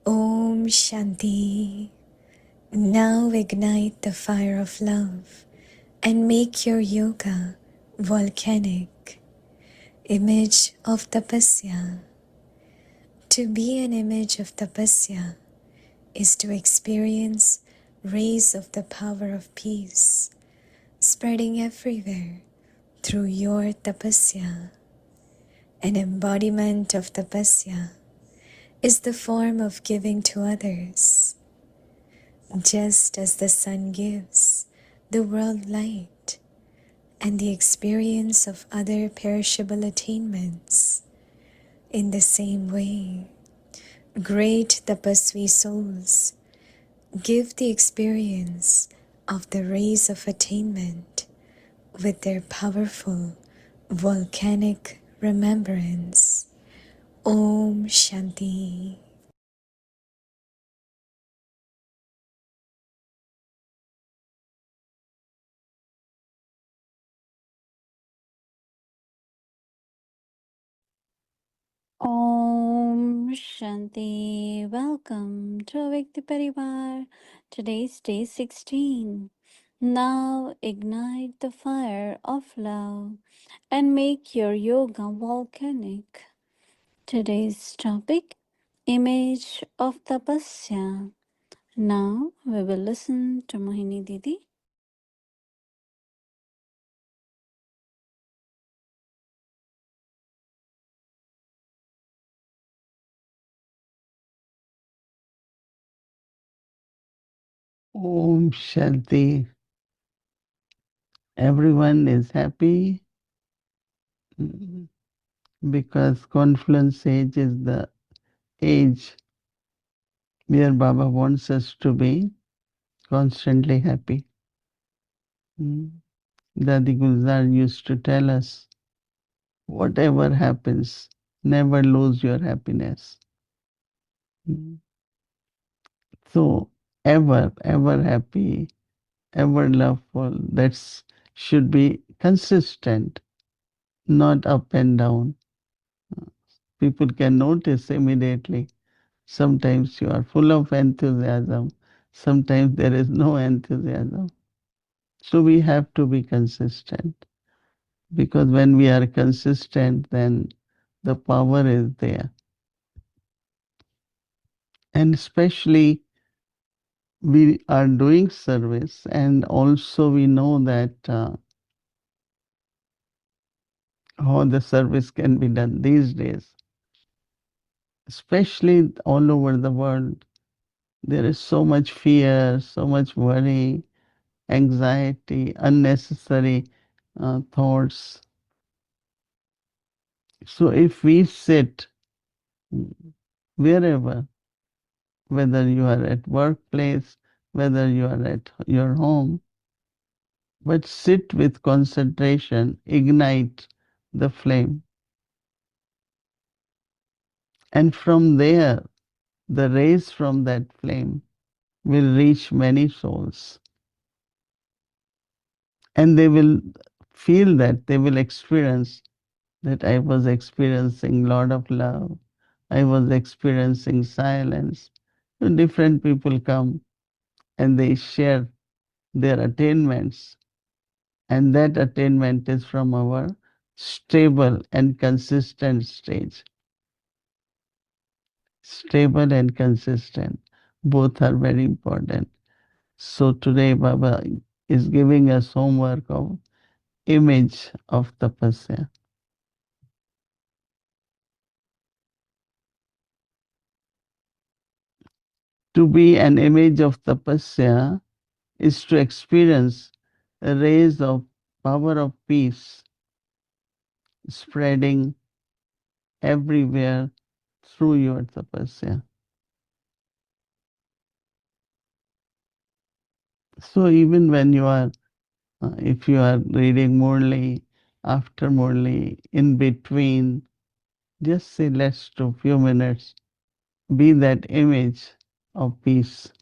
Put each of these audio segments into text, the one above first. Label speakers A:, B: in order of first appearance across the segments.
A: Om Shanti. Now ignite the fire of love and make your yoga volcanic. Image of tapasya. To be an image of tapasya is to experience rays of the power of peace spreading everywhere through your tapasya. An embodiment of tapasya is the form of giving to others. Just as the sun gives the world light and the experience of other perishable attainments, in the same way, great tapasvi souls give the experience of the rays of attainment with their powerful volcanic remembrance. Om Shanti.
B: Om Shanti. Welcome to Awake the Parivar. Today's day 16. Now ignite the fire of love and make your yoga volcanic. Today's topic, image of tapasya. Now we will listen to Mohini Didi.
C: Om Shanti. Everyone is happy because Confluence age is the age where Baba wants us to be constantly happy. Dadi Gulzar used to tell us, whatever happens, never lose your happiness. So, ever happy, ever loveful, that's should be consistent, not up and down. People can notice immediately. Sometimes you are full of enthusiasm. Sometimes there is no enthusiasm. So we have to be consistent because when we are consistent, then the power is there. And especially we are doing service, and also we know that how the service can be done these days, especially all over the world. There is so much fear, so much worry, anxiety, unnecessary thoughts. So if we sit wherever, whether you are at workplace, whether you are at your home, but sit with concentration, ignite the flame. And from there, the rays from that flame will reach many souls. And they will feel that, they will experience that I was experiencing lot of love. I was experiencing silence. So different people come and they share their attainments. And that attainment is from our stable and consistent stage. Stable and consistent. Both are very important. So today Baba is giving us homework of image of tapasya. To be an image of tapasya is to experience a rays of power of peace spreading everywhere through your tapasya. So even when you are, if you are reading Murli, after Murli, in between, just say let's to few minutes, be that image of peace,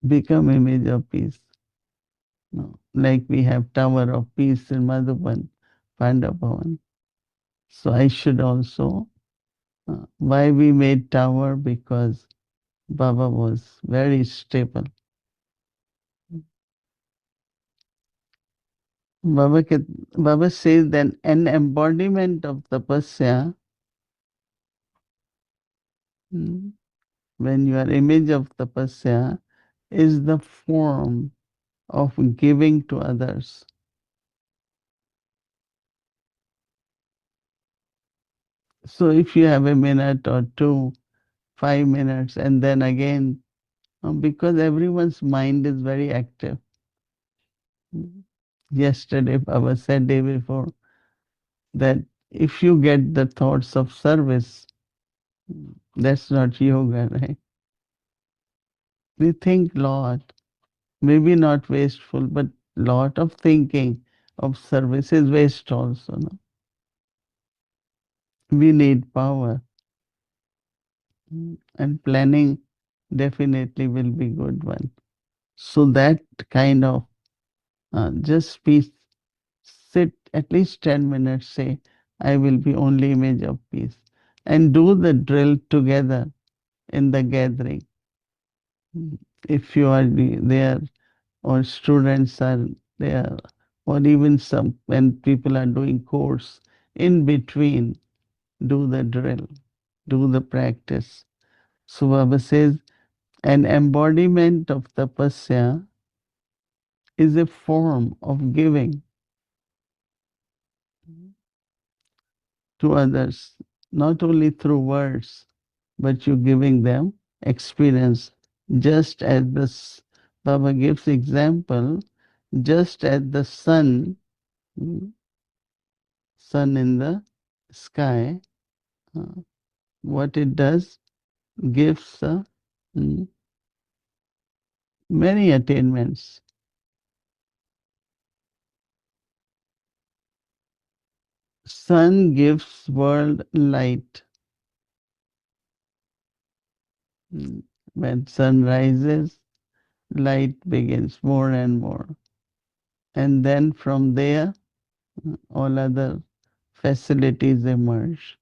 C: become image of peace. No, like we have Tower of Peace in Madhuban, Pandavavan. So I should also Why we made tower? Because Baba was very stable. Baba, Baba says that an embodiment of tapasya, mm, when you are image of tapasya, is the form of giving to others. So if you have a minute or two, 5 minutes, and then again, because everyone's mind is very active. Yesterday, Baba said day before that if you get the thoughts of service, that's not yoga, right? We think lot, maybe not wasteful, but lot of thinking of service is waste also. No? We need power, and planning definitely will be good one. So that kind of just peace, sit at least 10 minutes, say, I will be only image of peace, and do the drill together in the gathering. If you are there, or students are there, or even some, when people are doing course, in between, do the drill, do the practice. So Baba says, an embodiment of tapasya is a form of giving to others, not only through words, but you're giving them experience. Just as Baba gives example, just as the mm, sun in the sky, uh, what it does, gives mm, many attainments. Sun gives world light. Mm, When sun rises, light begins more and more. And then from there, all other facilities emerge.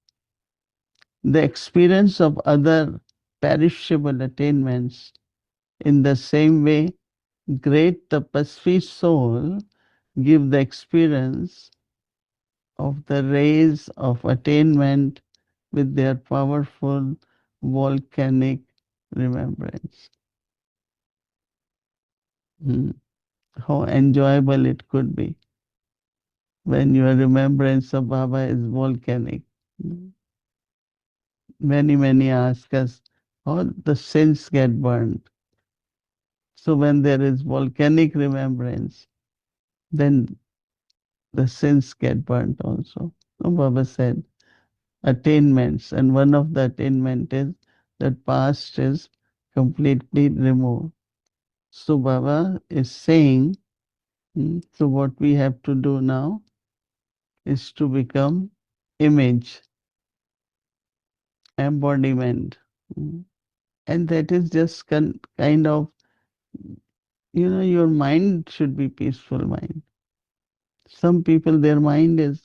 C: The experience of other perishable attainments, in the same way, great tapasvi soul give the experience of the rays of attainment with their powerful volcanic remembrance. Hmm. How enjoyable it could be when your remembrance of Baba is volcanic. Hmm. Many ask us how the sins get burned. So when there is volcanic remembrance, then the sins get burnt also. So Baba said, attainments, and one of the attainment is that past is completely removed. So Baba is saying, so what we have to do now is to become image, embodiment. Mm. And that is just kind of, your mind should be peaceful mind. Some people, their mind is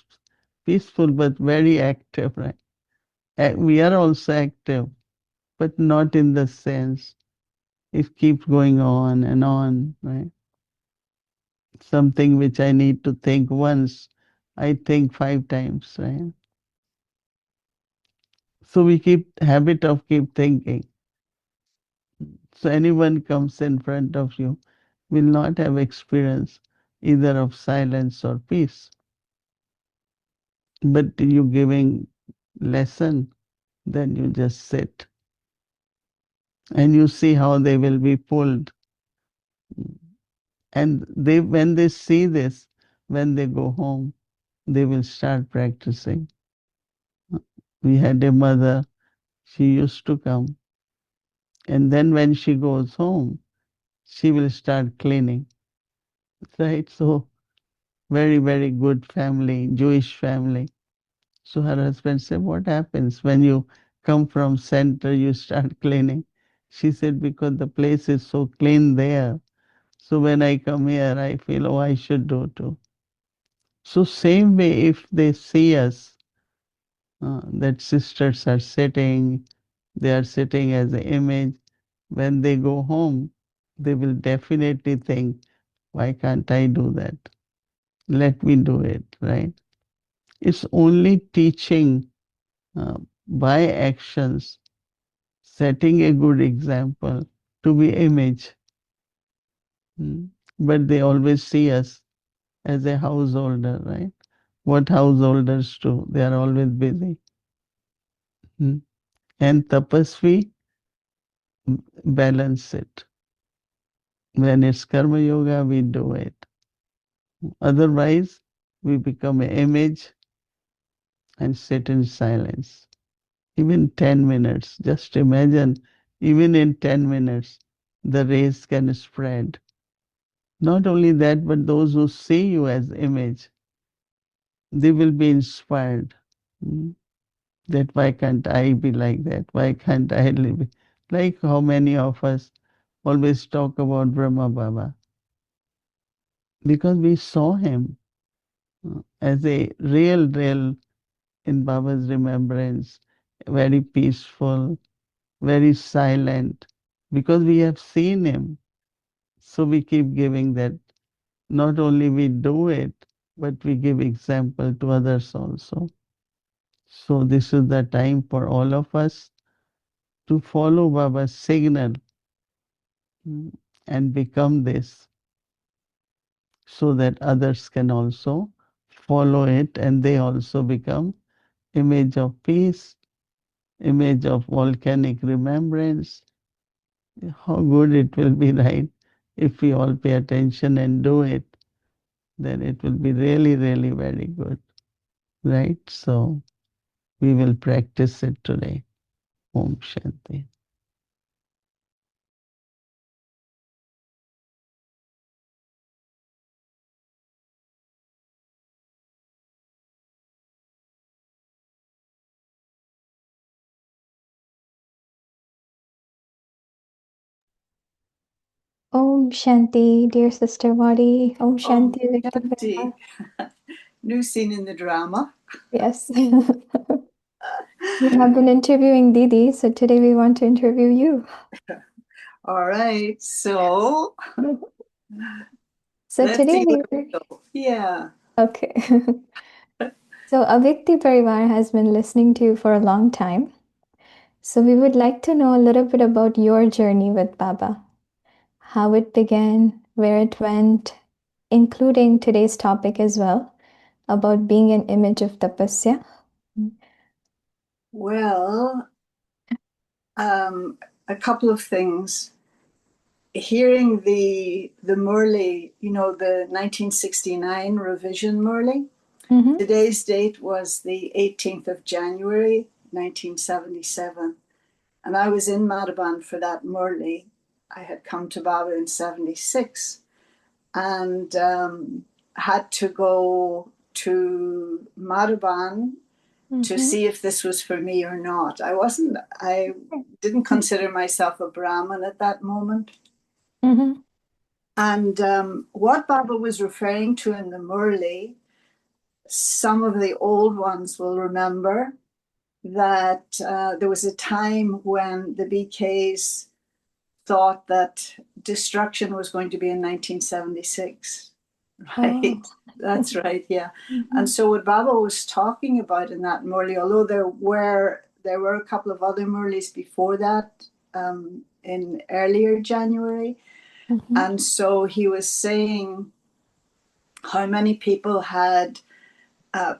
C: peaceful but very active, right? We are also active, but not in the sense it keeps going on, right? Something which I need to think once, I think 5 times, right? So we keep habit of keep thinking. So anyone comes in front of you will not have experience either of silence or peace. But you giving lesson, then you just sit and you see how they will be pulled. And when they see this, when they go home, they will start practicing. We had a mother, she used to come, and then when she goes home, she will start cleaning. Right? So very good family, Jewish family. So her husband said, what happens when you come from center, you start cleaning? She said, because the place is so clean there. So when I come here, I feel, oh, I should do too. So same way, if they see us, that sisters are sitting, they are sitting as an image. When they go home, they will definitely think, why can't I do that? Let me do it, right? It's only teaching by actions, setting a good example to be image. Mm. But they always see us as a householder, right? What householders do, they are always busy. Mm. And tapasvi balance it. When it's karma yoga, we do it. Otherwise, we become an image and sit in silence. Even 10 minutes, just imagine, even in 10 minutes, the rays can spread. Not only that, but those who see you as image, they will be inspired. Mm. That why can't I be like that? Why can't I live? Like how many of us always talk about Brahma Baba? Because we saw him as a real in Baba's remembrance, very peaceful, very silent, because we have seen him. So we keep giving that. Not only we do it, but we give example to others also. So this is the time for all of us to follow Baba's signal, mm, and become this so that others can also follow it and they also become image of peace, image of volcanic remembrance. How good it will be, right? If we all pay attention and do it, then it will be really very good, right? So we will practice it today. Om Shanti.
A: Om Shanti, dear Sister Wadi. Om
D: Om
A: Shanti, Vikti
D: Shanti.
A: Parva.
D: New scene in the drama.
A: Yes. We have been interviewing Didi, so today we want to interview you.
D: All right. So
A: So
D: let's
A: today
D: see where
A: we
D: we go. Yeah.
A: okay. So Avikti Parivar has been listening to you for a long time. So we would like to know a little bit about your journey with Baba, how it began, where it went, including today's topic as well, about being an image of tapasya.
D: Well, a couple of things. Hearing the Murli, the 1969 revision Murli.
A: Mm-hmm.
D: Today's date was the 18th of January, 1977. And I was in Madhaban for that Murli. I had come to Baba in 76 and had to go to Madhaban to see if this was for me or not. I didn't consider myself a Brahmin at that moment.
A: Mm-hmm.
D: And what Baba was referring to in the Murli, some of the old ones will remember that there was a time when the BKs thought that destruction was going to be in 1976. Right?
A: Oh.
D: That's right, yeah.
A: Mm-hmm.
D: And so what Baba was talking about in that Murli, although there were a couple of other Murlis before that, in earlier January.
A: Mm-hmm.
D: And so he was saying how many people had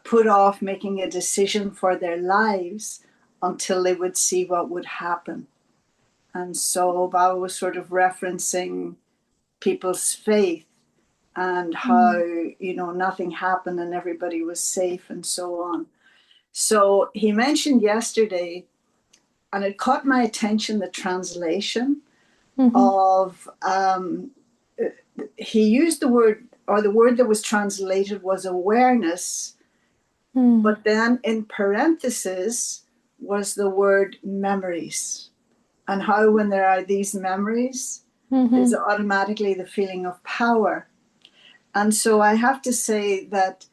D: put off making a decision for their lives until they would see what would happen. And so Baba was sort of referencing people's faith and how, nothing happened and everybody was safe and so on. So he mentioned yesterday, and it caught my attention, the translation of, he used the word, or the word that was translated was awareness, but then in parentheses was the word memories. And how when there are these memories, there's automatically the feeling of power. And so I have to say that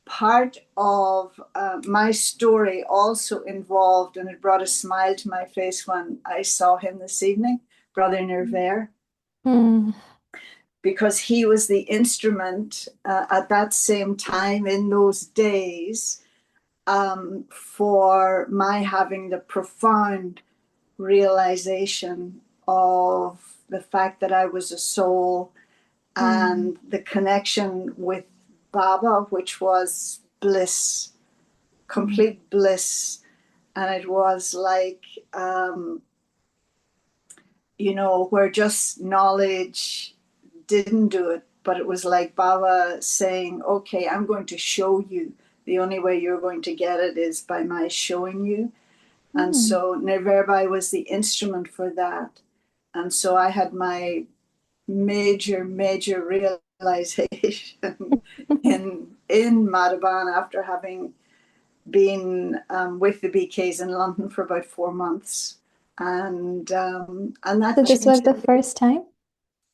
D: part of my story also involved, and it brought a smile to my face when I saw him this evening, Brother Nervaire, because he was the instrument at that same time in those days for my having the profound realization of the fact that I was a soul and the connection with Baba, which was bliss, complete bliss. And it was like, where just knowledge didn't do it, but it was like Baba saying, okay, I'm going to show you. The only way you're going to get it is by my showing you. And so Nirverbai was the instrument for that. And so I had my major realization in Madhaban after having been with the BKs in London for about 4 months. And that
A: So this was
D: changed
A: the
D: everything.
A: first time?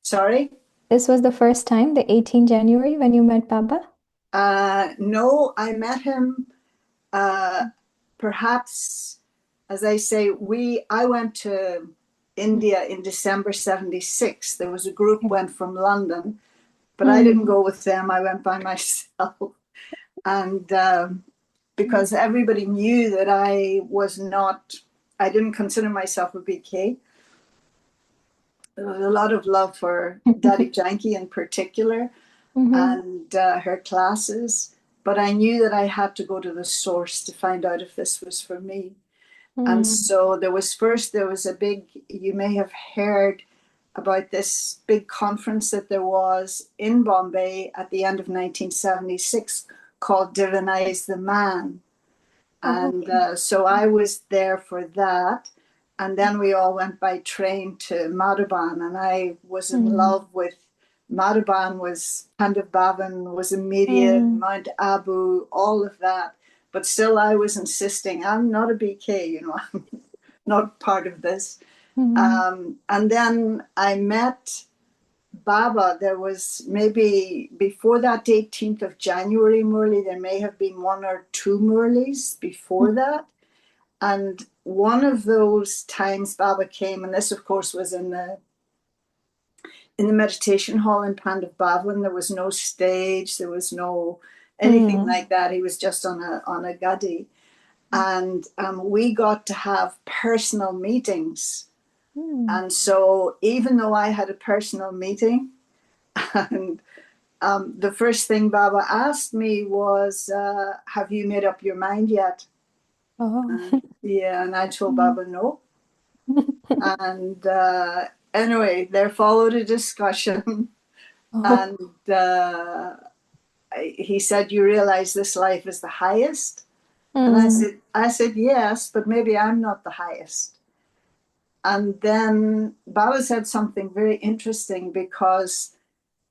D: Sorry?
A: This was the first time, the 18th January, when you met Baba?
D: No, I met him perhaps, as I say, I went to India in December 76. There was a group went from London, but I didn't go with them. I went by myself. And because everybody knew that I didn't consider myself a BK. There was a lot of love for Daddy Janki in particular and her classes, but I knew that I had to go to the source to find out if this was for me. And so there was a big, you may have heard about this big conference that there was in Bombay at the end of 1976 called Divinize the Man. And so I was there for that. And then we all went by train to Madhuban, and I was in love with Madhuban, was Pandav Bhavan, was immediate, Mount Abu, all of that. But still I was insisting, I'm not a BK, I'm not part of this. And then I met Baba. There was maybe before that 18th of January Murli, there may have been 1 or 2 Murlis before that. And one of those times Baba came, and this of course was in the meditation hall in Pandav Bhavan. There was no stage, there was no anything like that. He was just on a gadi. And we got to have personal meetings. And so even though I had a personal meeting, and the first thing Baba asked me was, have you made up your mind yet? Yeah, and I told Baba no. And anyway, there followed a discussion. And he said, you realize this life is the highest? And I said, yes, but maybe I'm not the highest. And then Baba said something very interesting, because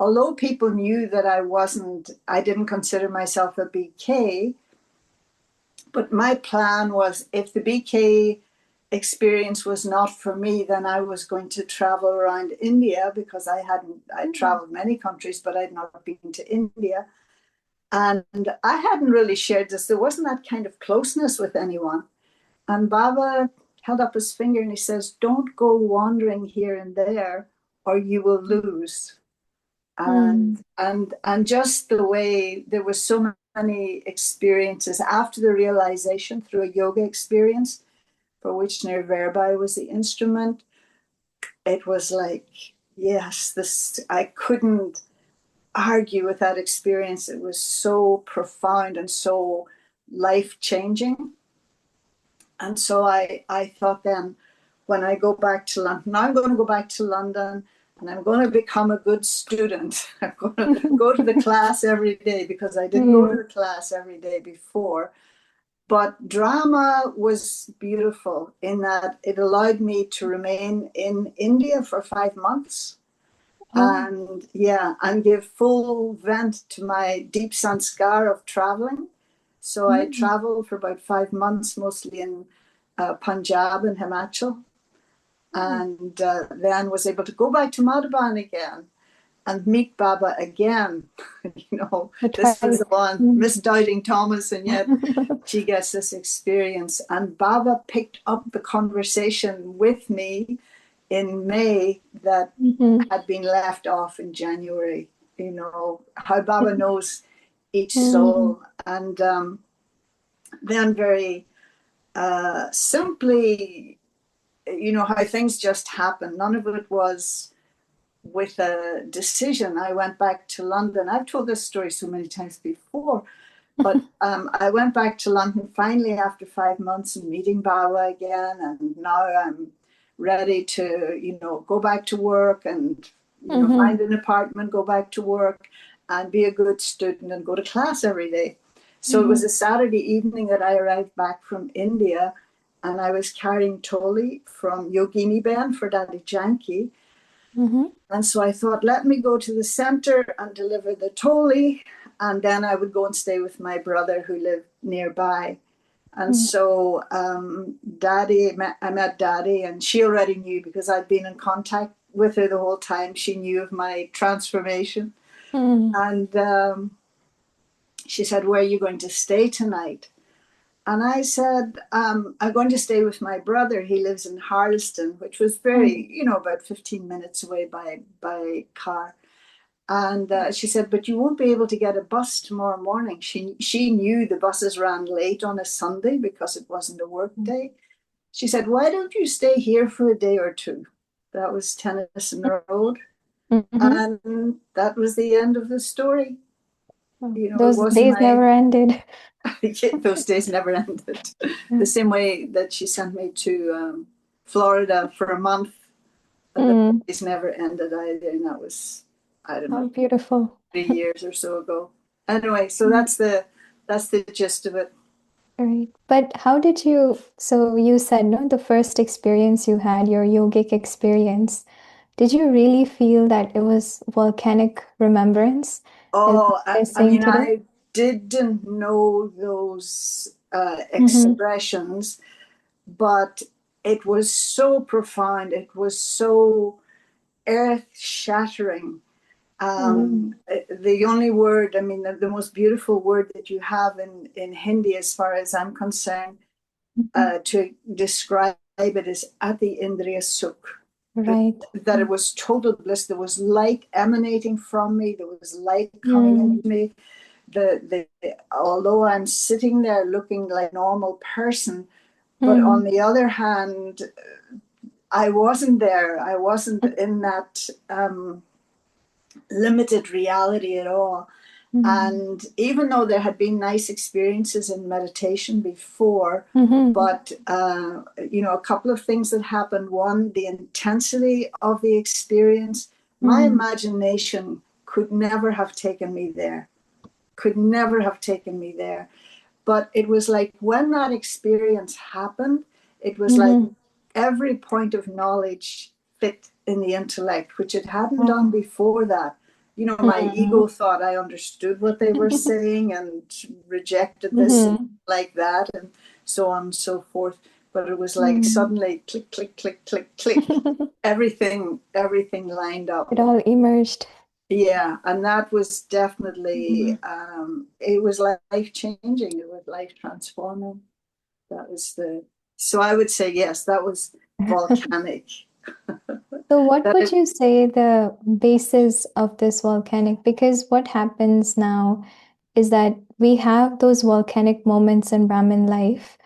D: although people knew that I didn't consider myself a BK, but my plan was, if the BK experience was not for me, then I was going to travel around India, because I'd traveled many countries, but I'd not been to India. And I hadn't really shared this. There wasn't that kind of closeness with anyone. And Baba held up his finger and he says, don't go wandering here and there, or you will lose. And just the way there were so many experiences after the realization through a yoga experience, for which Nirverbai was the instrument, it was like, yes, I couldn't argue with that experience. It was so profound and so life-changing. And so I thought then, when I go back to London, now I'm going to go back to London and I'm going to become a good student. I'm going to go to the class every day, because I didn't go to the class every day before. But drama was beautiful in that it allowed me to remain in India for 5 months. And give full vent to my deep sanskar of traveling. So I traveled for about 5 months, mostly in Punjab and Himachal, and then was able to go back to Madhuban again. and meet Baba again. This was
A: Twice.
D: the one,
A: Mm.
D: misdoubting Thomas, and yet she gets this experience. And Baba picked up the conversation with me in May that
A: Mhm.
D: had been left off in January. How Baba knows each
A: Mm.
D: soul. And then very simply, how things just happen. None of it was with a decision. I went back to London. I've told this story so many times before, but I went back to London finally after 5 months and meeting Baba again. And now I'm ready to, go back to work and,
A: Mhm.
D: find an apartment, go back to work and be a good student and go to class every day. So it was
A: Mhm.
D: a Saturday evening that I arrived back from India, and I was carrying Toli from Yogini Ben for Daddy Janki.
A: Mhm.
D: And so I thought, let me go to the center and deliver the Toli, and then I would go and stay with my brother who lived nearby. And
A: Mm.
D: so I met Daddy, and she already knew because I'd been in contact with her the whole time. She knew of my transformation.
A: Mm.
D: And she said, where are you going to stay tonight? And I said, I'm going to stay with my brother. He lives in Harleston, which was
A: Mm.
D: very, about 15 minutes away by car. And she said, but you won't be able to get a bus tomorrow morning. She knew the buses ran late on a Sunday because it wasn't a work day. She said, why don't you stay here for a day or two? That was Tennyson Road.
A: Mhm.
D: And that was the end of the story.
A: Oh,
D: It
A: those
D: wasn't
A: days
D: my,
A: never ended.
D: those days never ended. The same way that she sent me to Florida for a month, the
A: Mm.
D: days never ended either. And that was, I don't
A: How
D: know,
A: beautiful.
D: 3 years or so ago. Anyway, so
A: Mm.
D: that's the gist of it.
A: Right. But how did you, so you said, no, the first experience you had, your yogic experience, did you really feel that it was volcanic remembrance, as
D: Oh,
A: they're
D: I
A: saying
D: mean,
A: today?
D: I didn't know those
A: Mm-hmm.
D: expressions, but it was so profound. It was so earth shattering.
A: Mm-hmm.
D: The only word, I mean, the most beautiful word that you have in Hindi, as far as I'm concerned, to describe it is Ati Indriya Sukh.
A: Right.
D: That it was total bliss. There was light emanating from me. There was light coming
A: Mm.
D: into me. Although I'm sitting there looking like a normal person, but on
A: Mm.
D: the other hand, I wasn't there. I wasn't in that limited reality at all.
A: Mm.
D: And even though there had been nice experiences in meditation before,
A: Mm-hmm.
D: but a couple of things that happened. One, the intensity of the experience. My
A: Mm.
D: imagination could never have taken me there. Could never have taken me there. But it was like when that experience happened, it was like
A: Mm-hmm.
D: every point of knowledge fit in the intellect, which it hadn't done
A: Wow.
D: before that. My ego
A: Mm.
D: thought I understood what they were saying and rejected this and
A: Mm-hmm.
D: like that, and so on and so forth. But it was like
A: Mm.
D: suddenly click, click, click, click, click. Everything lined up.
A: It all emerged.
D: Yeah, and that was definitely
A: Mm.
D: it was life changing. It was life transforming. That was the so I would say yes, that was volcanic.
A: So, what
D: That
A: would
D: it,
A: you say the basis of this volcanic? Because what happens now is that we have those volcanic moments in Brahmin life,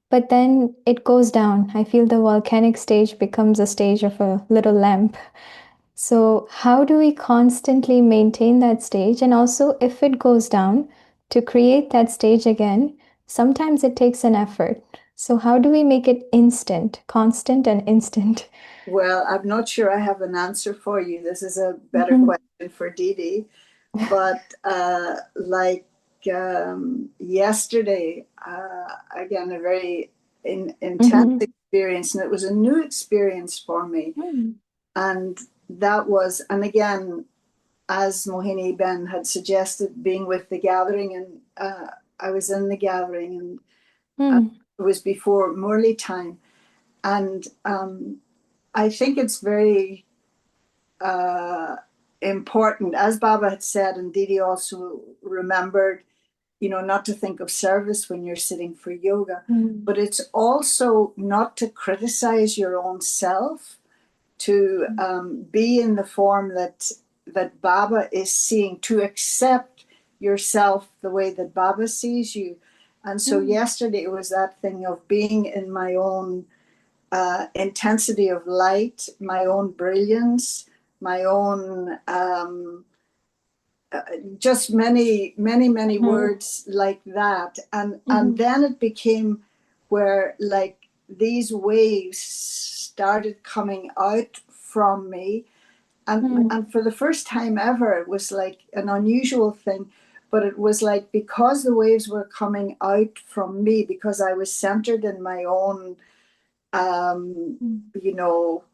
A: but then it goes down. I feel the volcanic stage becomes a stage of a little lamp. So, how do we constantly maintain that stage? And also, if it goes down, to create that stage again, sometimes it takes an effort. So, how do we make it instant, constant, and instant?
D: well, I'm not sure I have an answer for you. This is a better
A: Mhm.
D: question for Didi, but like yesterday, again a very intense
A: Mhm.
D: experience, and it was a new experience for me,
A: Mm.
D: and that was, and again, as Mohini Ben had suggested, being with the gathering, and I was in the gathering, and
A: Mm.
D: it was before Murli time, and I think it's very important, as Baba had said, and Didi also remembered, not to think of service when you're sitting for yoga, but it's also not to criticize your own self, to be in the form that Baba is seeing, to accept yourself the way that Baba sees you. And so yesterday it was that thing of being in my own intensity of light, my own brilliance, my own just many words like that, and then it became where like these waves started coming out from me, and for the first time ever, it was like an unusual thing, but it was like because the waves were coming out from me, because I was centered in my own you know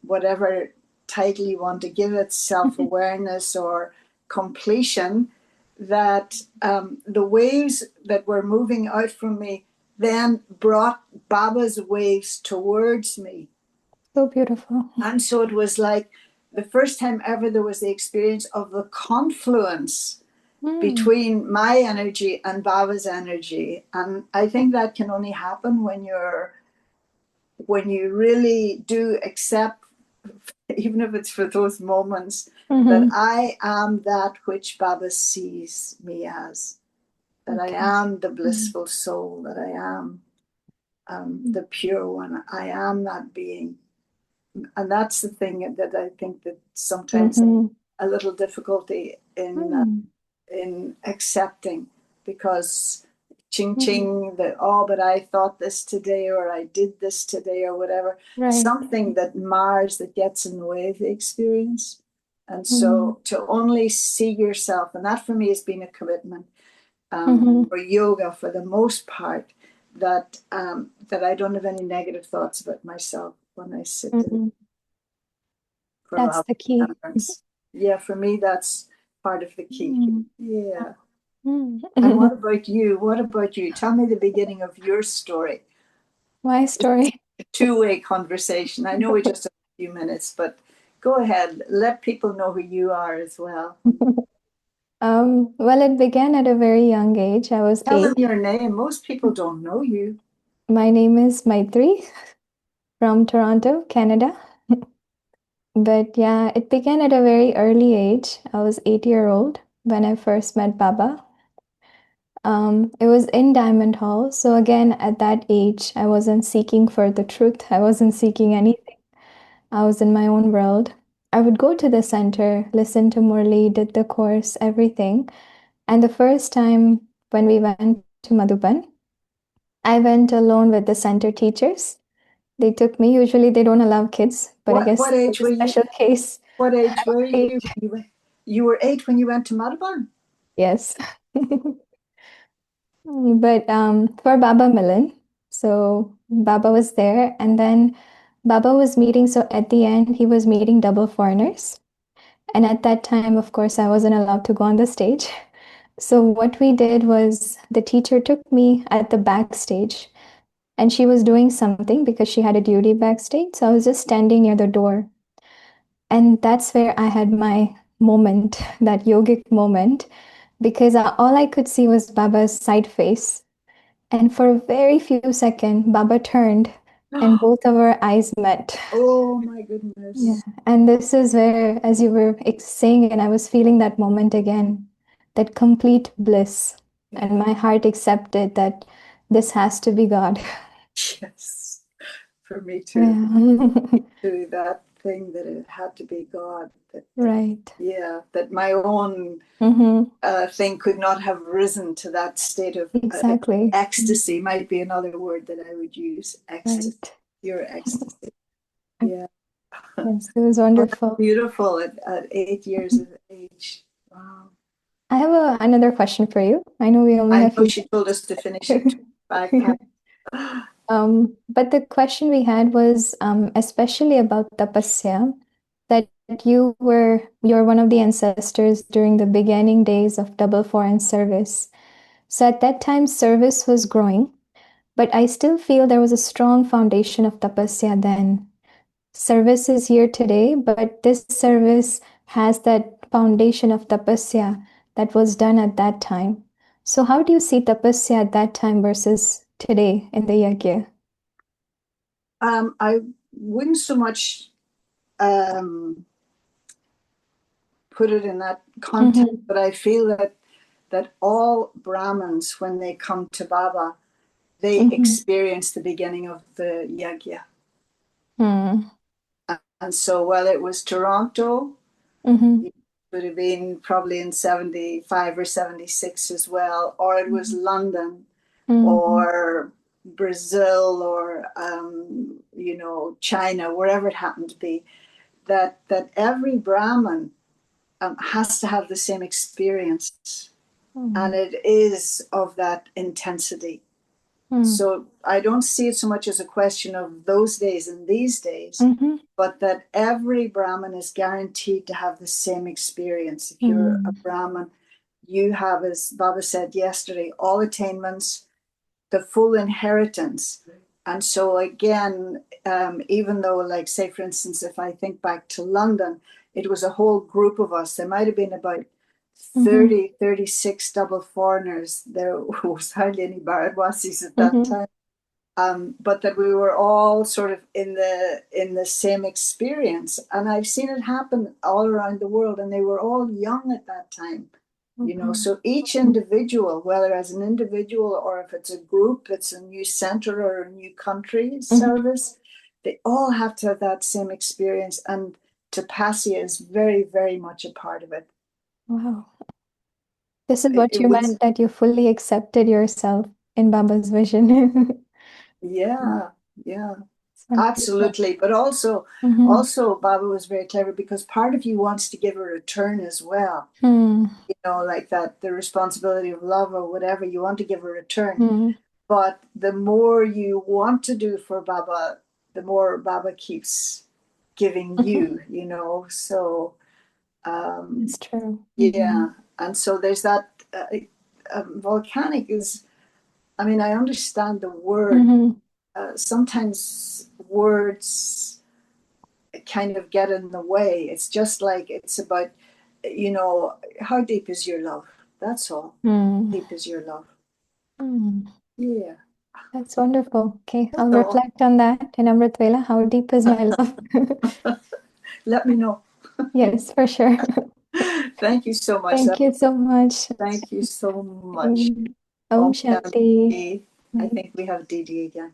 D: whatever title you want to give it, self-awareness or completion, that the waves that were moving out from me then brought Baba's waves towards me.
A: So beautiful.
D: And so it was like the first time ever there was the experience of the confluence between my energy and Baba's energy. And I think that can only happen when you really do accept, even if it's for those moments, that I am that which Baba sees me as, that I am the blissful soul, that I am the pure one, I am that being. And that's the thing that I think that sometimes a little difficulty in accepting, because ching ching, that but I thought this today, or I did this today, or whatever, something that mars, that gets in the way of the experience. And so to only see yourself, and that for me has been a commitment for yoga for the most part, that I don't have any negative thoughts about myself when I sit for
A: That's
D: love
A: the key.
D: and reverence. Yeah, for me that's part of the key. Yeah. And what about you? What about you? Tell me the beginning of your story.
A: My story.
D: A two-way conversation. I know we just have a few minutes, but go ahead. Let people know who you are as well.
A: Well, it began at a very young age. I was
D: Tell
A: 8.
D: them your name. Most people don't know you.
A: My name is Maitri from Toronto, Canada. But yeah, it began at a very early age. I was 8 years old when I first met Baba. It was in Diamond Hall. So again, at that age, I wasn't seeking for the truth. I wasn't seeking anything. I was in my own world. I would go to the center, listen to Murli, did the course, everything. And the first time when we went to Madhuban, I went alone with the center teachers. They took me. Usually they don't allow kids, but I guess
D: What
A: it was
D: age
A: a
D: were you?
A: special case.
D: What
A: I
D: age
A: was
D: were you
A: 8.
D: when you went? You were 8 when you went to Madhuban?
A: Yes. But for Baba Milan, so Baba was there, and then Baba was meeting. So at the end, he was meeting double foreigners. And at that time, of course, I wasn't allowed to go on the stage. So what we did was the teacher took me at the backstage, and she was doing something because she had a duty backstage. So I was just standing near the door. And that's where I had my moment, that yogic moment, because all I could see was Baba's side face. And for a very few seconds, Baba turned and both of our eyes met.
D: Oh my
A: Yeah.
D: goodness.
A: And this is where, as you were saying, and I was feeling that moment again, that complete bliss.
D: Yeah.
A: And my heart accepted that this has to be God.
D: Yes. For me too.
A: Yeah.
D: To that thing that it had to be God. That
A: Right.
D: yeah, that my own thing could not have risen to that state of
A: Exactly.
D: ecstasy. Might be another word that I would use. Ecstasy,
A: Right.
D: pure ecstasy. Yeah.
A: Yes, it was
D: Well, that's
A: wonderful.
D: beautiful at 8 years of age. Wow.
A: I have another question for you. I know we only
D: I
A: have
D: know
A: few
D: she told us to finish at 25 past.
A: But the question we had was especially about tapasya, that you're one of the ancestors during the beginning days of double foreign service. So at that time, service was growing, but I still feel there was a strong foundation of tapasya then. Service is here today, but this service has that foundation of tapasya that was done at that time. So, how do you see tapasya at that time versus today in the yajna?
D: I wouldn't so much put it in that context, but I feel that all Brahmins, when they come to Baba, they experience the beginning of the yajna. And so, while it was Toronto, it would have been probably in 75 or 76 as well, or it was London or Brazil or, China, wherever it happened to be, that every Brahmin has to have the same experience. And it is of that intensity. So I don't see it so much as a question of those days and these days, but that every Brahmin is guaranteed to have the same experience. If you're a Brahmin, you have, as Baba said yesterday, all attainments, the full inheritance. And so again, even though, like, say, for instance, if I think back to London, it was a whole group of us. There might have been about 30, 36 double foreigners. There was hardly any Bharatwasis at that time. But that we were all sort of in the same experience. And I've seen it happen all around the world, and they were all young at that time. So each individual, whether as an individual or if it's a group, it's a new center or a new country service, they all have to have that same experience. And tapasya is very, very much a part of it.
A: Wow. This is what
D: It
A: you
D: was,
A: meant, that you fully accepted yourself in Baba's vision.
D: yeah. Absolutely. But also Baba was very clever, because part of you wants to give a return as well. Like that, the responsibility of love or whatever, you want to give a return. But the more you want to do for Baba, the more Baba keeps giving you, So
A: It's true.
D: yeah. And so there's that volcanic is, I mean, I understand the word. Sometimes words kind of get in the way. It's just like, it's about, how deep is your love? That's all. Deep is your love. Yeah.
A: That's wonderful. Okay, I'll
D: So
A: reflect on that in Amrit Vela. How deep is my love?
D: let me know.
A: Yes, for sure.
D: Thank you so much.
A: Thank you so much.
D: Thank you so much.
A: Om
D: Om
A: Shanti.
D: Shanti. I think we have Didi again.